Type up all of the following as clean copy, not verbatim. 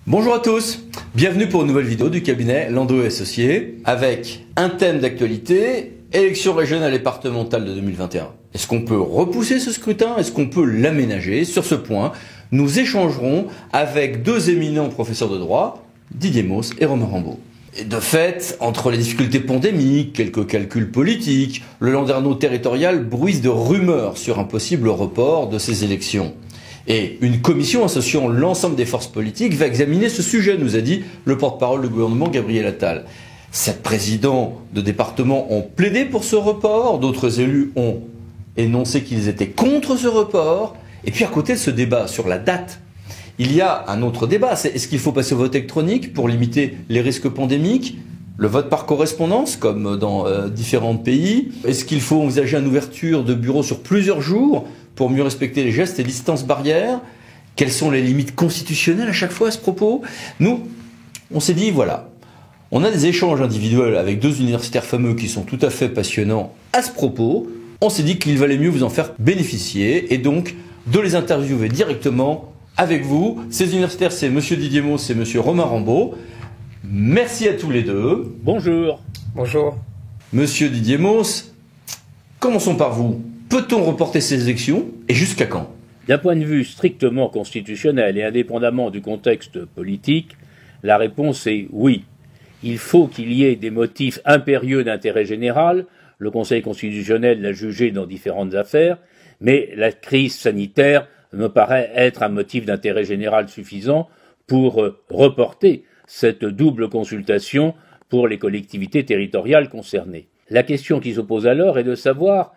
Bonjour à tous, bienvenue pour une nouvelle vidéo du cabinet Landau & Associés avec un thème d'actualité, élections régionales et départementales de 2021. Est-ce qu'on peut repousser ce scrutin? Est-ce qu'on peut l'aménager? Sur ce point, nous échangerons avec deux éminents professeurs de droit, Didier Mauss et Romain Rambaud. Et de fait, entre les difficultés pandémiques, quelques calculs politiques, le landerneau territorial bruisse de rumeurs sur un possible report de ces élections. Et une commission associant l'ensemble des forces politiques va examiner ce sujet, nous a dit le porte-parole du gouvernement Gabriel Attal. 7 présidents de départements ont plaidé pour ce report, d'autres élus ont énoncé qu'ils étaient contre ce report. Et puis à côté de ce débat sur la date, il y a un autre débat, c'est est-ce qu'il faut passer au vote électronique pour limiter les risques pandémiques? Le vote par correspondance, comme dans différents pays? Est-ce qu'il faut envisager une ouverture de bureaux sur plusieurs jours pour mieux respecter les gestes et distances barrières? Quelles sont les limites constitutionnelles à chaque fois à ce propos? Nous, on s'est dit, voilà, on a des échanges individuels avec deux universitaires fameux qui sont tout à fait passionnants à ce propos. On s'est dit qu'il valait mieux vous en faire bénéficier et donc de les interviewer directement avec vous. Ces universitaires, c'est monsieur Didier Mauss et monsieur Romain Rambaud. Merci à tous les deux. Bonjour. Bonjour. Monsieur Didier Mauss, commençons par vous. Peut-on reporter ces élections et jusqu'à quand? D'un point de vue strictement constitutionnel et indépendamment du contexte politique, la réponse est oui. Il faut qu'il y ait des motifs impérieux d'intérêt général. Le Conseil constitutionnel l'a jugé dans différentes affaires, mais la crise sanitaire me paraît être un motif d'intérêt général suffisant pour reporter cette double consultation pour les collectivités territoriales concernées. La question qui se pose alors est de savoir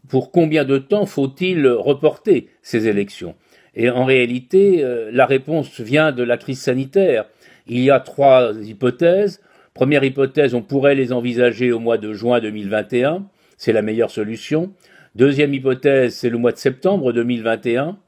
pour combien de temps faut-il reporter ces élections. Et en réalité, la réponse vient de la crise sanitaire. Il y a 3 hypothèses. Première hypothèse, on pourrait les envisager au mois de juin 2021. C'est la meilleure solution. Deuxième hypothèse, c'est le mois de septembre 2021.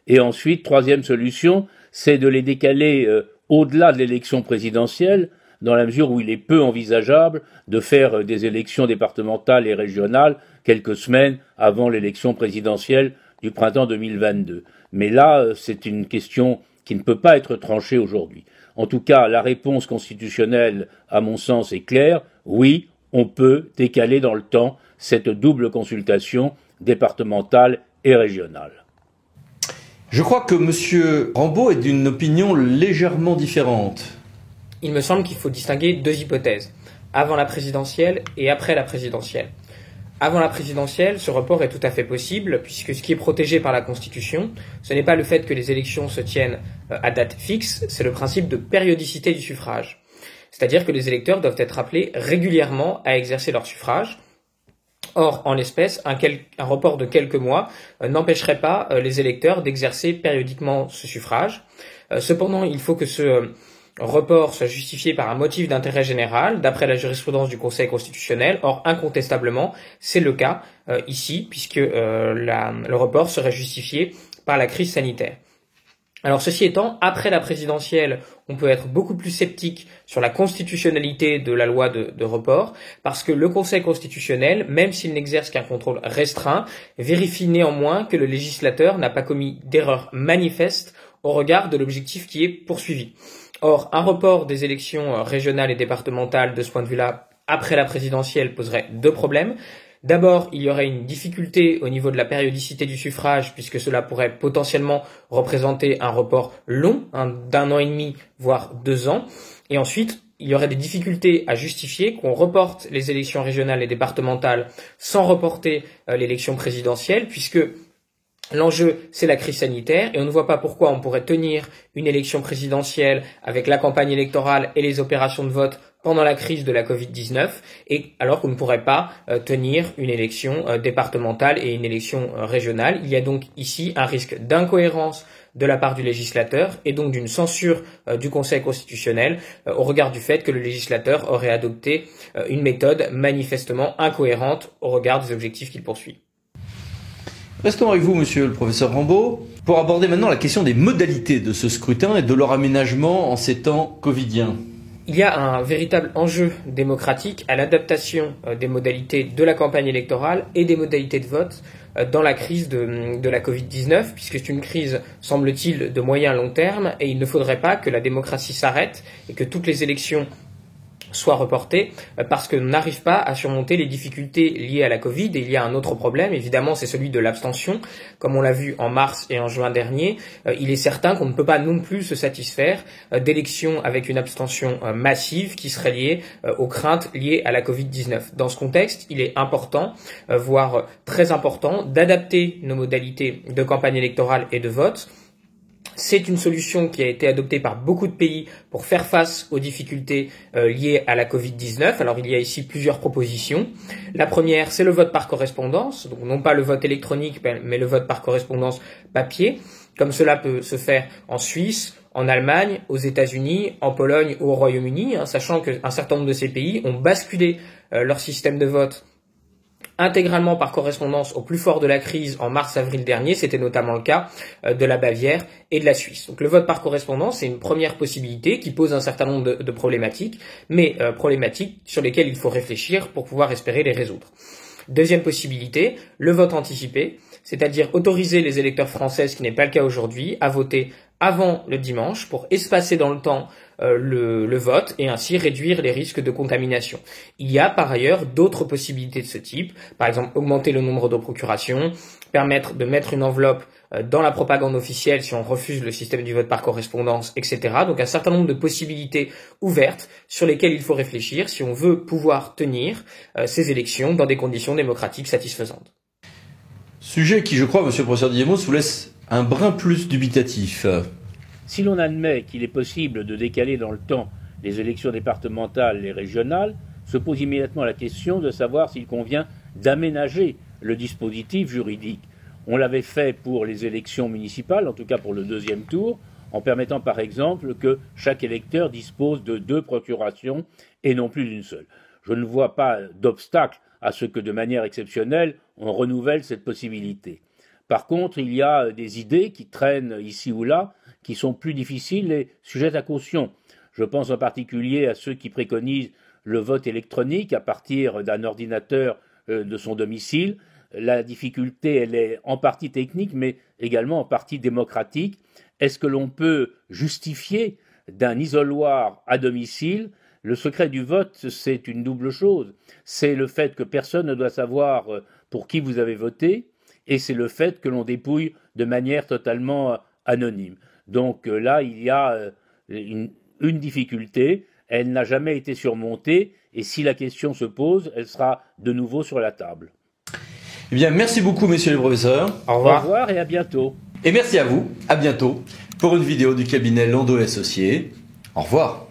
Et ensuite, troisième solution, c'est de les décaler au-delà de l'élection présidentielle, dans la mesure où il est peu envisageable de faire des élections départementales et régionales quelques semaines avant l'élection présidentielle du printemps 2022. Mais là, c'est une question qui ne peut pas être tranchée aujourd'hui. En tout cas, la réponse constitutionnelle, à mon sens, est claire. Oui, on peut décaler dans le temps cette double consultation départementale et régionale. Je crois que monsieur Rambaud est d'une opinion légèrement différente. Il me semble qu'il faut distinguer 2 hypothèses, avant la présidentielle et après la présidentielle. Avant la présidentielle, ce report est tout à fait possible, puisque ce qui est protégé par la Constitution, ce n'est pas le fait que les élections se tiennent à date fixe, c'est le principe de périodicité du suffrage. C'est-à-dire que les électeurs doivent être appelés régulièrement à exercer leur suffrage. Or, en l'espèce, un report de quelques mois n'empêcherait pas les électeurs d'exercer périodiquement ce suffrage. Cependant, il faut que ce report soit justifié par un motif d'intérêt général, d'après la jurisprudence du Conseil constitutionnel. Or, incontestablement, c'est le cas ici, puisque le report serait justifié par la crise sanitaire. Alors, ceci étant, après la présidentielle, on peut être beaucoup plus sceptique sur la constitutionnalité de la loi de report, parce que le Conseil constitutionnel, même s'il n'exerce qu'un contrôle restreint, vérifie néanmoins que le législateur n'a pas commis d'erreur manifeste au regard de l'objectif qui est poursuivi. Or, un report des élections régionales et départementales de ce point de vue-là, après la présidentielle, poserait 2 problèmes. D'abord, il y aurait une difficulté au niveau de la périodicité du suffrage, puisque cela pourrait potentiellement représenter un report long, d'1 an et demi, voire 2 ans. Et ensuite, il y aurait des difficultés à justifier qu'on reporte les élections régionales et départementales sans reporter l'élection présidentielle, puisque l'enjeu, c'est la crise sanitaire, et on ne voit pas pourquoi on pourrait tenir une élection présidentielle avec la campagne électorale et les opérations de vote pendant la crise de la Covid-19, et alors qu'on ne pourrait pas tenir une élection départementale et une élection régionale. Il y a donc ici un risque d'incohérence de la part du législateur et donc d'une censure du Conseil constitutionnel au regard du fait que le législateur aurait adopté une méthode manifestement incohérente au regard des objectifs qu'il poursuit. Restons avec vous, monsieur le professeur Rambaud, pour aborder maintenant la question des modalités de ce scrutin et de leur aménagement en ces temps covidiens. Il y a un véritable enjeu démocratique à l'adaptation des modalités de la campagne électorale et des modalités de vote dans la crise de la Covid-19, puisque c'est une crise, semble-t-il, de moyen long terme, et il ne faudrait pas que la démocratie s'arrête et que toutes les élections soit reporté parce qu'on n'arrive pas à surmonter les difficultés liées à la Covid. Et il y a un autre problème, évidemment, c'est celui de l'abstention. Comme on l'a vu en mars et en juin dernier, il est certain qu'on ne peut pas non plus se satisfaire d'élections avec une abstention massive qui serait liée aux craintes liées à la Covid-19. Dans ce contexte, il est important, voire très important, d'adapter nos modalités de campagne électorale et de vote. C'est une solution qui a été adoptée par beaucoup de pays pour faire face aux difficultés liées à la Covid-19. Alors il y a ici plusieurs propositions. La première, c'est le vote par correspondance, donc non pas le vote électronique, mais le vote par correspondance papier, comme cela peut se faire en Suisse, en Allemagne, aux États-Unis, en Pologne ou au Royaume-Uni, sachant qu'un certain nombre de ces pays ont basculé leur système de vote intégralement par correspondance au plus fort de la crise en mars-avril dernier. C'était notamment le cas de la Bavière et de la Suisse. Donc le vote par correspondance, c'est une première possibilité qui pose un certain nombre de problématiques, mais problématiques sur lesquelles il faut réfléchir pour pouvoir espérer les résoudre. Deuxième possibilité, le vote anticipé, c'est-à-dire autoriser les électeurs français, ce qui n'est pas le cas aujourd'hui, à voter avant le dimanche pour espacer dans le temps le vote et ainsi réduire les risques de contamination. Il y a par ailleurs d'autres possibilités de ce type, par exemple augmenter le nombre de procurations, permettre de mettre une enveloppe dans la propagande officielle si on refuse le système du vote par correspondance, etc. Donc un certain nombre de possibilités ouvertes sur lesquelles il faut réfléchir si on veut pouvoir tenir ces élections dans des conditions démocratiques satisfaisantes. Sujet qui, je crois, monsieur le professeur Guillemot, vous laisse un brin plus dubitatif. Si l'on admet qu'il est possible de décaler dans le temps les élections départementales et régionales, se pose immédiatement la question de savoir s'il convient d'aménager le dispositif juridique. On l'avait fait pour les élections municipales, en tout cas pour le deuxième tour, en permettant par exemple que chaque électeur dispose de 2 procurations et non plus d'une seule. Je ne vois pas d'obstacle à ce que de manière exceptionnelle on renouvelle cette possibilité. Par contre, il y a des idées qui traînent ici ou là, qui sont plus difficiles et sujettes à caution. Je pense en particulier à ceux qui préconisent le vote électronique à partir d'un ordinateur de son domicile. La difficulté, elle est en partie technique, mais également en partie démocratique. Est-ce que l'on peut justifier d'un isoloir à domicile? Le secret du vote, c'est une double chose. C'est le fait que personne ne doit savoir pour qui vous avez voté, et c'est le fait que l'on dépouille de manière totalement anonyme. Donc là, il y a une difficulté, elle n'a jamais été surmontée, et si la question se pose, elle sera de nouveau sur la table. Eh bien, merci beaucoup, messieurs les professeurs. Au revoir. Au revoir et à bientôt. Et merci à vous, à bientôt, pour une vidéo du cabinet Landau et Associés. Au revoir.